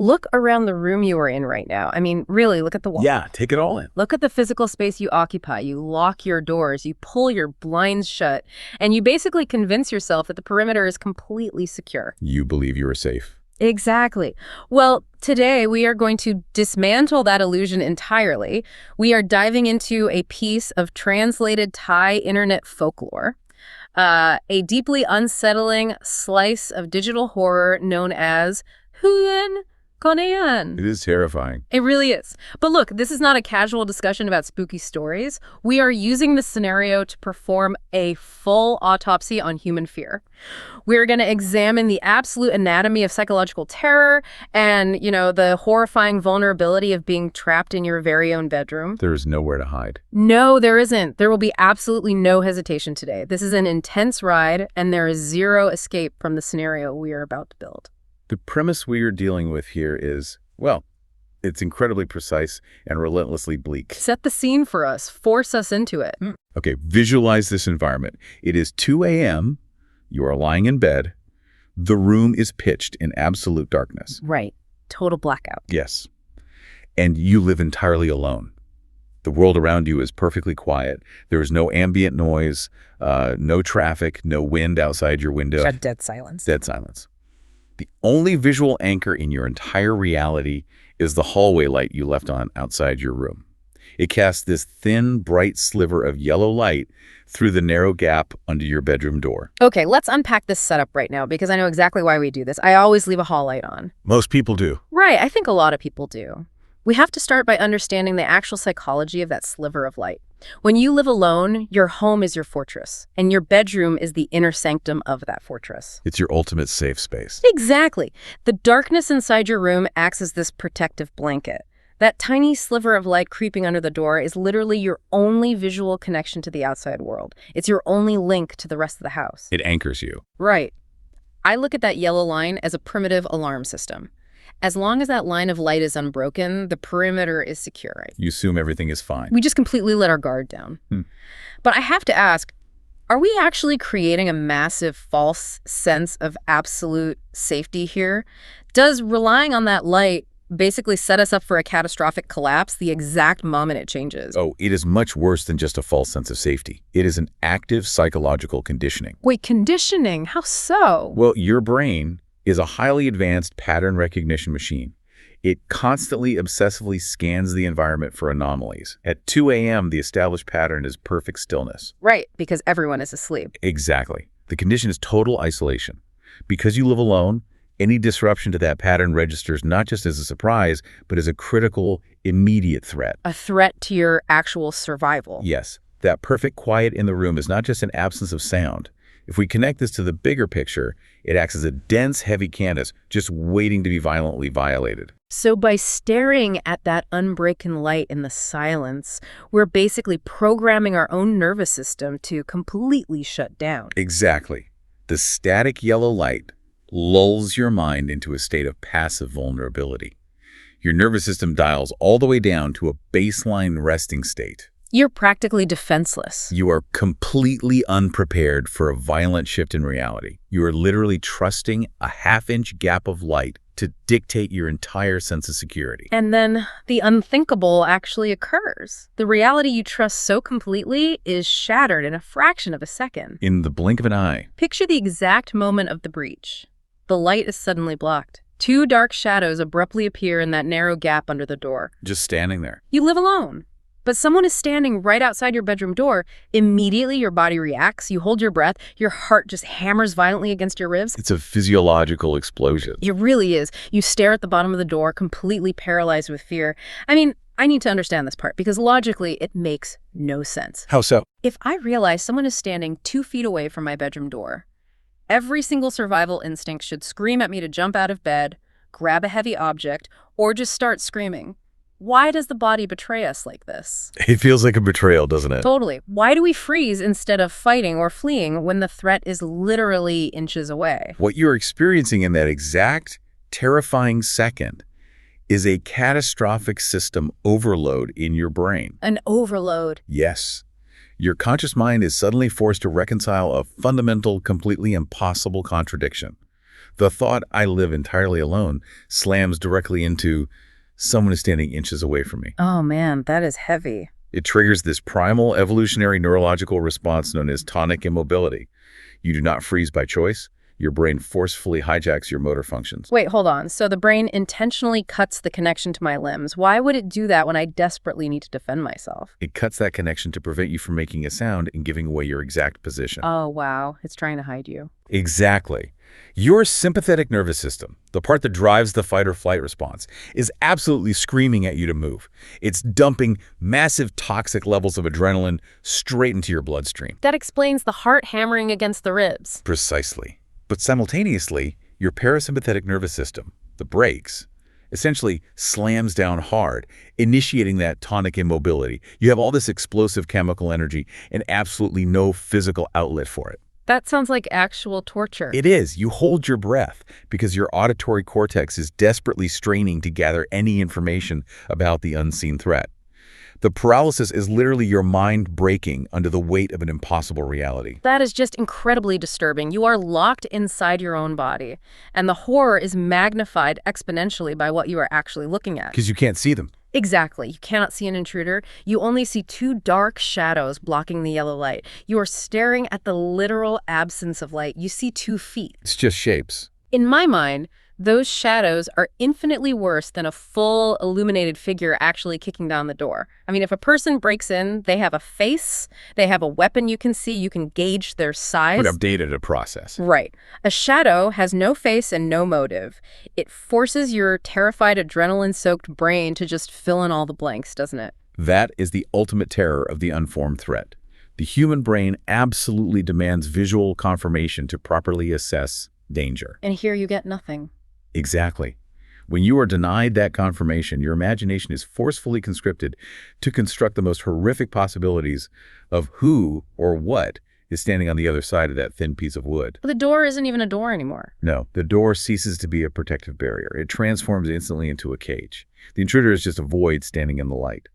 Look around the room you are in right now. I mean, really, look at the wall. Yeah, take it all in. Look at the physical space you occupy. You lock your doors, you pull your blinds shut, and you basically convince yourself that the perimeter is completely secure. You believe you are safe. Exactly. Well, today we are going to dismantle that illusion entirely. We are diving into a piece of translated Thai internet folklore, a deeply unsettling slice of digital horror known as Huyen Konean. It is terrifying. It really is. But look, this is not a casual discussion about spooky stories. We are using this scenario to perform a full autopsy on human fear. We're going to examine the absolute anatomy of psychological terror and, the horrifying vulnerability of being trapped in your very own bedroom. There's nowhere to hide. No, there isn't. There will be absolutely no hesitation today. This is an intense ride, and there is zero escape from the scenario we are about to build. The premise we are dealing with here is, well, it's incredibly precise and relentlessly bleak. Set the scene for us. Force us into it. Okay, visualize this environment. It is 2 a.m. You are lying in bed. The room is pitched in absolute darkness. Right. Total blackout. Yes. And you live entirely alone. The world around you is perfectly quiet. There is no ambient noise, no traffic, no wind outside your window. Dead silence. Dead silence. The only visual anchor in your entire reality is the hallway light you left on outside your room. It casts this thin, bright sliver of yellow light through the narrow gap under your bedroom door. Okay, let's unpack this setup right now because I know exactly why we do this. I always leave a hall light on. Most people do. Right, I think a lot of people do. We have to start by understanding the actual psychology of that sliver of light. When you live alone, your home is your fortress, and your bedroom is the inner sanctum of that fortress. It's your ultimate safe space. Exactly. The darkness inside your room acts as this protective blanket. That tiny sliver of light creeping under the door is literally your only visual connection to the outside world. It's your only link to the rest of the house. It anchors you. Right. I look at that yellow line as a primitive alarm system. As long as that line of light is unbroken, the perimeter is secure. You assume everything is fine. We just completely let our guard down. But I have to ask, are we actually creating a massive false sense of absolute safety here? Does relying on that light basically set us up for a catastrophic collapse the exact moment it changes? Oh, it is much worse than just a false sense of safety. It is an active psychological conditioning. Wait, conditioning? How so? Well, your brain is a highly advanced pattern recognition machine. It constantly, obsessively scans the environment for anomalies. At 2 a.m., the established pattern is perfect stillness. Right, because everyone is asleep. Exactly. The condition is total isolation. Because you live alone, any disruption to that pattern registers not just as a surprise, but as a critical, immediate threat. A threat to your actual survival. Yes. That perfect quiet in the room is not just an absence of sound. If we connect this to the bigger picture, it acts as a dense, heavy canvas just waiting to be violently violated. So by staring at that unbroken light in the silence, we're basically programming our own nervous system to completely shut down. Exactly. The static yellow light lulls your mind into a state of passive vulnerability. Your nervous system dials all the way down to a baseline resting state. You're practically defenseless. You are completely unprepared for a violent shift in reality. You are literally trusting a half-inch gap of light to dictate your entire sense of security. And then the unthinkable actually occurs. The reality you trust so completely is shattered in a fraction of a second. In the blink of an eye. Picture the exact moment of the breach. The light is suddenly blocked. Two dark shadows abruptly appear in that narrow gap under the door. Just standing there. You live alone. But someone is standing right outside your bedroom door. Immediately, your body reacts. You hold your breath. Your heart just hammers violently against your ribs. It's a physiological explosion. It really is. You stare at the bottom of the door, completely paralyzed with fear. I mean, I need to understand this part because logically, it makes no sense. How so? If I realize someone is standing 2 feet away from my bedroom door, every single survival instinct should scream at me to jump out of bed, grab a heavy object, or just start screaming. Why does the body betray us like this? It feels like a betrayal, doesn't it? Totally. Why do we freeze instead of fighting or fleeing when the threat is literally inches away? What you're experiencing in that exact terrifying second is a catastrophic system overload in your brain. An overload. Yes. Your conscious mind is suddenly forced to reconcile a fundamental, completely impossible contradiction. The thought I live entirely alone slams directly into someone is standing inches away from me. Oh man, that is heavy. It triggers this primal evolutionary neurological response known as tonic immobility. You do not freeze by choice. Your brain forcefully hijacks your motor functions. Wait, hold on. So the brain intentionally cuts the connection to my limbs. Why would it do that when I desperately need to defend myself? It cuts that connection to prevent you from making a sound and giving away your exact position. Oh, wow. It's trying to hide you. Exactly. Your sympathetic nervous system, the part that drives the fight or flight response, is absolutely screaming at you to move. It's dumping massive toxic levels of adrenaline straight into your bloodstream. That explains the heart hammering against the ribs. Precisely. But simultaneously, your parasympathetic nervous system, the brakes, essentially slams down hard, initiating that tonic immobility. You have all this explosive chemical energy and absolutely no physical outlet for it. That sounds like actual torture. It is. You hold your breath because your auditory cortex is desperately straining to gather any information about the unseen threat. The paralysis is literally your mind breaking under the weight of an impossible reality. That is just incredibly disturbing. You are locked inside your own body, and the horror is magnified exponentially by what you are actually looking at. Because you can't see them. Exactly. You cannot see an intruder. You only see two dark shadows blocking the yellow light. You are staring at the literal absence of light. You see 2 feet. It's just shapes. In my mind, those shadows are infinitely worse than a full illuminated figure actually kicking down the door. I mean, if a person breaks in, they have a face, they have a weapon you can see, you can gauge their size. But updated a process. Right. A shadow has no face and no motive. It forces your terrified, adrenaline-soaked brain to just fill in all the blanks, doesn't it? That is the ultimate terror of the unformed threat. The human brain absolutely demands visual confirmation to properly assess danger. And here you get nothing. Exactly. When you are denied that confirmation, your imagination is forcefully conscripted to construct the most horrific possibilities of who or what is standing on the other side of that thin piece of wood. The door isn't even a door anymore. No, the door ceases to be a protective barrier. It transforms instantly into a cage. The intruder is just a void standing in the light.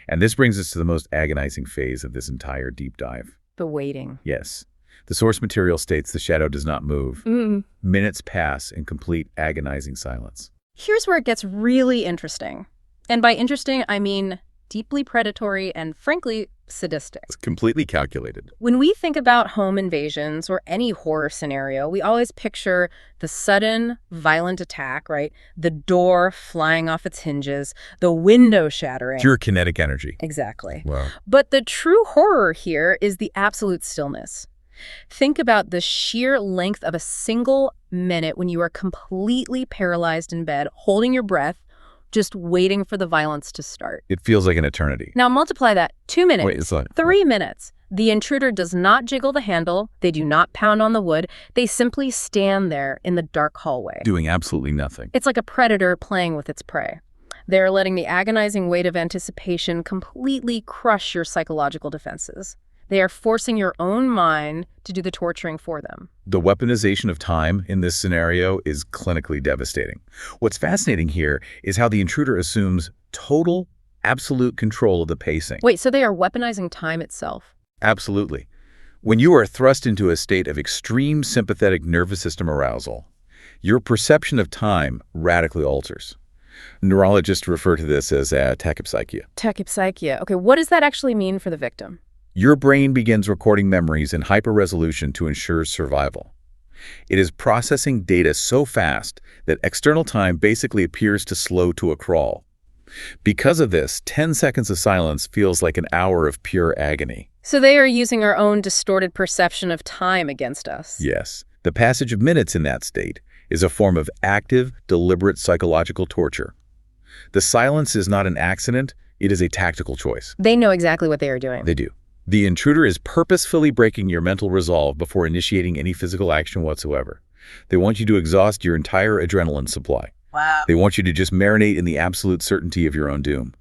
And this brings us to the most agonizing phase of this entire deep dive. The waiting. Yes. The source material states the shadow does not move. Minutes pass in complete agonizing silence. Here's where it gets really interesting. And by interesting, I mean deeply predatory and, frankly, sadistic. It's completely calculated. When we think about home invasions or any horror scenario, we always picture the sudden, violent attack, right? The door flying off its hinges, the window shattering. Pure kinetic energy. Exactly. Wow. But the true horror here is the absolute stillness. Think about the sheer length of a single minute when you are completely paralyzed in bed, holding your breath, just waiting for the violence to start. It feels like an eternity. Now multiply that. 2 minutes. Wait, it's like 3 minutes. The intruder does not jiggle the handle. They do not pound on the wood. They simply stand there in the dark hallway. doing absolutely nothing. It's like a predator playing with its prey. They're letting the agonizing weight of anticipation completely crush your psychological defenses. They are forcing your own mind to do the torturing for them. The weaponization of time in this scenario is clinically devastating. What's fascinating here is how the intruder assumes total, absolute control of the pacing. Wait, so they are weaponizing time itself? Absolutely. When you are thrust into a state of extreme sympathetic nervous system arousal, your perception of time radically alters. Neurologists refer to this as tachypsychia. Tachypsychia. Okay, what does that actually mean for the victim? Your brain begins recording memories in hyper-resolution to ensure survival. It is processing data so fast that external time basically appears to slow to a crawl. Because of this, 10 seconds of silence feels like an hour of pure agony. So they are using our own distorted perception of time against us. Yes, the passage of minutes in that state is a form of active, deliberate psychological torture. The silence is not an accident, it is a tactical choice. They know exactly what they are doing. They do. The intruder is purposefully breaking your mental resolve before initiating any physical action whatsoever. They want you to exhaust your entire adrenaline supply. Wow. They want you to just marinate in the absolute certainty of your own doom.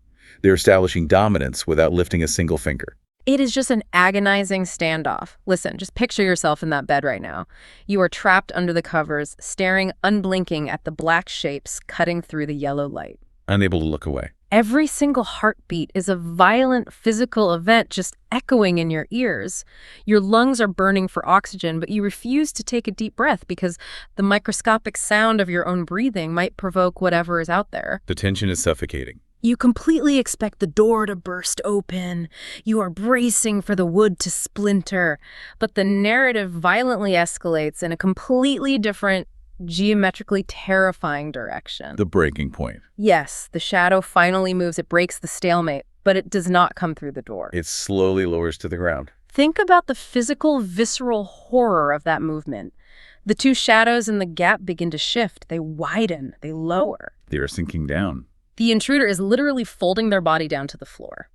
They're establishing dominance without lifting a single finger. It is just an agonizing standoff. Listen, just picture yourself in that bed right now. You are trapped under the covers, staring unblinking at the black shapes cutting through the yellow light. unable to look away. Every single heartbeat is a violent physical event just echoing in your ears. Your lungs are burning for oxygen, but you refuse to take a deep breath because the microscopic sound of your own breathing might provoke whatever is out there. The tension is suffocating. You completely expect the door to burst open. You are bracing for the wood to splinter. But the narrative violently escalates in a completely different, geometrically terrifying direction. The breaking point. Yes, the shadow finally moves. It breaks the stalemate, but it does not come through the door. It slowly lowers to the ground. Think about the physical, visceral horror of that movement. The two shadows in the gap begin to shift. They widen. They lower. They are sinking down. The intruder is literally folding their body down to the floor.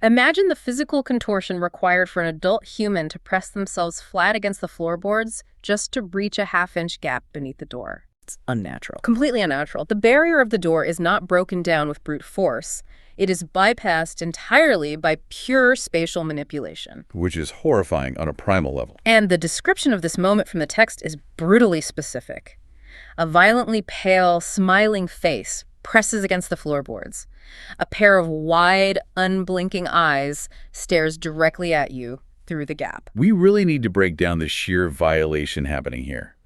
Imagine the physical contortion required for an adult human to press themselves flat against the floorboards just to breach a half-inch gap beneath the door. It's unnatural. Completely unnatural. The barrier of the door is not broken down with brute force. It is bypassed entirely by pure spatial manipulation. Which is horrifying on a primal level. And the description of this moment from the text is brutally specific. A violently pale, smiling face presses against the floorboards. A pair of wide, unblinking eyes stares directly at you through the gap. We really need to break down the sheer violation happening here.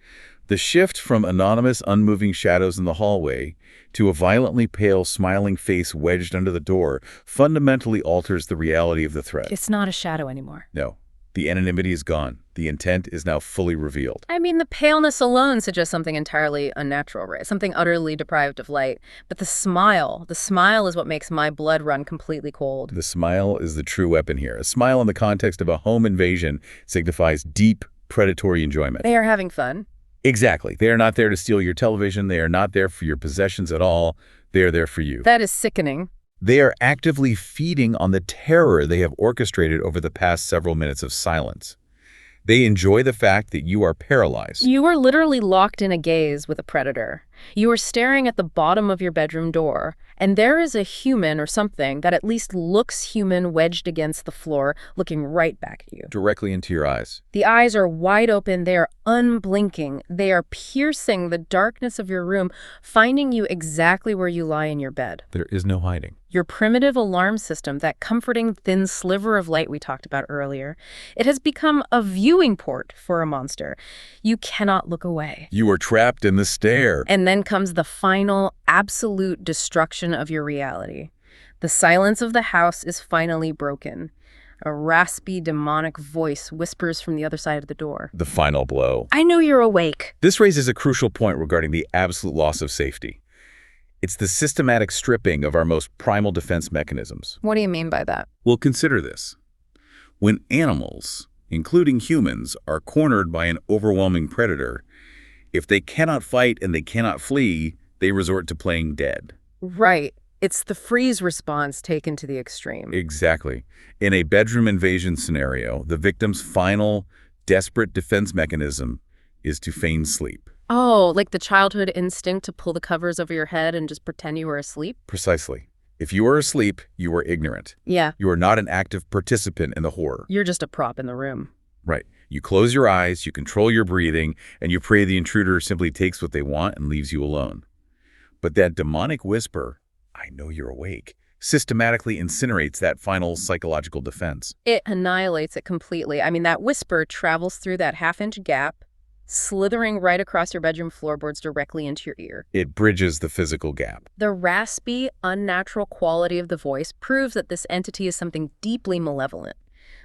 The shift from anonymous, unmoving shadows in the hallway to a violently pale, smiling face wedged under the door fundamentally alters the reality of the threat. It's not a shadow anymore. No. The anonymity is gone. The intent is now fully revealed. I mean, the paleness alone suggests something entirely unnatural, right? Something utterly deprived of light. But the smile is what makes my blood run completely cold. The smile is the true weapon here. A smile in the context of a home invasion signifies deep, predatory enjoyment. They are having fun. Exactly. They are not there to steal your television. They are not there for your possessions at all. They are there for you. That is sickening. They are actively feeding on the terror they have orchestrated over the past several minutes of silence. They enjoy the fact that you are paralyzed. You are literally locked in a gaze with a predator. You are staring at the bottom of your bedroom door, and there is a human or something that at least looks human wedged against the floor, looking right back at you. Directly into your eyes. The eyes are wide open. They are unblinking. They are piercing the darkness of your room, finding you exactly where you lie in your bed. There is no hiding. Your primitive alarm system, that comforting thin sliver of light we talked about earlier, it has become a viewing port for a monster. You cannot look away. You are trapped in the stare. And then comes the final, absolute destruction of your reality. The silence of the house is finally broken. A raspy, demonic voice whispers from the other side of the door. The final blow. I know you're awake. This raises a crucial point regarding the absolute loss of safety. It's the systematic stripping of our most primal defense mechanisms. What do you mean by that? Well, consider this. When animals, including humans, are cornered by an overwhelming predator, if they cannot fight and they cannot flee, they resort to playing dead. Right. It's the freeze response taken to the extreme. Exactly. In a bedroom invasion scenario, the victim's final, desperate defense mechanism is to feign sleep. Oh, like the childhood instinct to pull the covers over your head and just pretend you were asleep? Precisely. If you are asleep, you are ignorant. Yeah. You are not an active participant in the horror. You're just a prop in the room. Right. You close your eyes, you control your breathing, and you pray the intruder simply takes what they want and leaves you alone. But that demonic whisper, "I know you're awake," systematically incinerates that final psychological defense. It annihilates it completely. I mean, that whisper travels through that half-inch gap, slithering right across your bedroom floorboards directly into your ear. It bridges the physical gap. The raspy, unnatural quality of the voice proves that this entity is something deeply malevolent.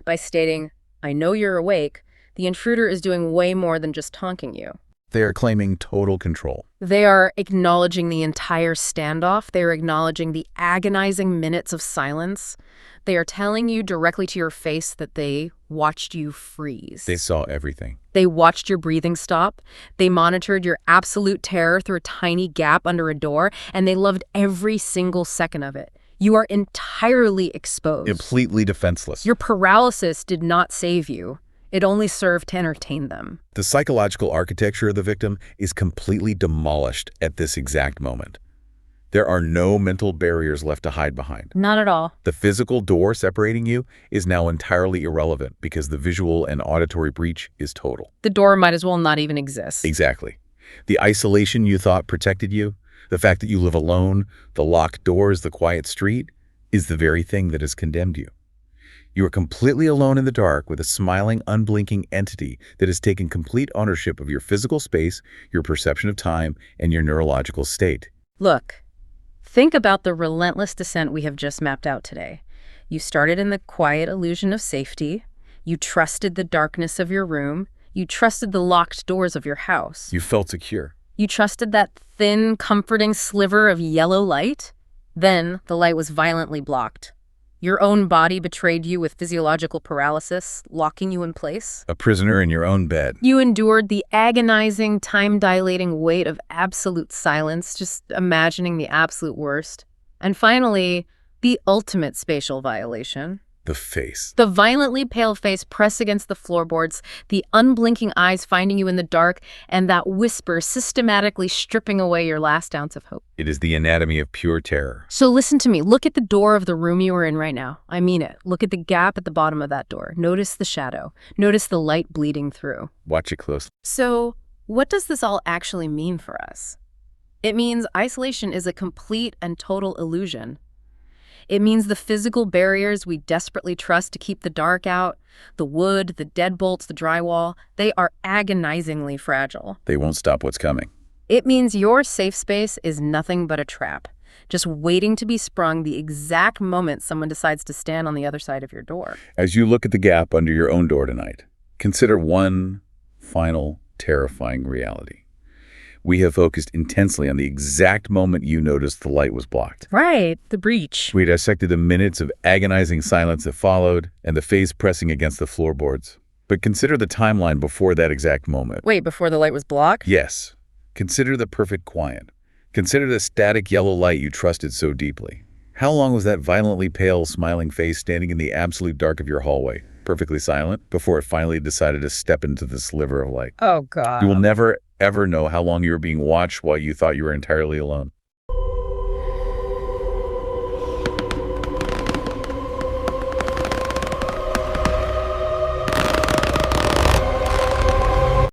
By stating, "I know you're awake," the intruder is doing way more than just taunting you. They are claiming total control. They are acknowledging the entire standoff. They are acknowledging the agonizing minutes of silence. They are telling you directly to your face that they watched you freeze. They saw everything. They watched your breathing stop. They monitored your absolute terror through a tiny gap under a door, and they loved every single second of it. You are entirely exposed. Completely defenseless. Your paralysis did not save you. It only served to entertain them. The psychological architecture of the victim is completely demolished at this exact moment. There are no mental barriers left to hide behind. Not at all. The physical door separating you is now entirely irrelevant because the visual and auditory breach is total. The door might as well not even exist. Exactly. The isolation you thought protected you, The fact that you live alone, the locked doors, the quiet street, is the very thing that has condemned you. You are completely alone in the dark with a smiling, unblinking entity that has taken complete ownership of your physical space, your perception of time, and your neurological state. Look, think about the relentless descent we have just mapped out today. You started in the quiet illusion of safety. You trusted the darkness of your room. You trusted the locked doors of your house. You felt secure. You trusted that thin, comforting sliver of yellow light. Then the light was violently blocked. Your own body betrayed you with physiological paralysis, locking you in place. A prisoner in your own bed. You endured the agonizing, time-dilating weight of absolute silence, just imagining the absolute worst. And finally, the ultimate spatial violation. The face. The violently pale face pressed against the floorboards, the unblinking eyes finding you in the dark, and that whisper systematically stripping away your last ounce of hope. It is the anatomy of pure terror. So listen to me. Look at the door of the room you are in right now. I mean it. Look at the gap at the bottom of that door. Notice the shadow. Notice the light bleeding through. Watch it closely. So what does this all actually mean for us? It means isolation is a complete and total illusion. It means the physical barriers we desperately trust to keep the dark out, the wood, the deadbolts, the drywall, they are agonizingly fragile. They won't stop what's coming. It means your safe space is nothing but a trap, just waiting to be sprung the exact moment someone decides to stand on the other side of your door. As you look at the gap under your own door tonight, consider one final, terrifying reality. We have focused intensely on the exact moment you noticed the light was blocked. Right, the breach. We dissected the minutes of agonizing silence that followed and the face pressing against the floorboards. But consider the timeline before that exact moment. Wait, before the light was blocked? Yes. Consider the perfect quiet. Consider the static yellow light you trusted so deeply. How long was that violently pale, smiling face standing in the absolute dark of your hallway, perfectly silent, before it finally decided to step into the sliver of light? Oh, God. You will never, ever know how long you were being watched while you thought you were entirely alone.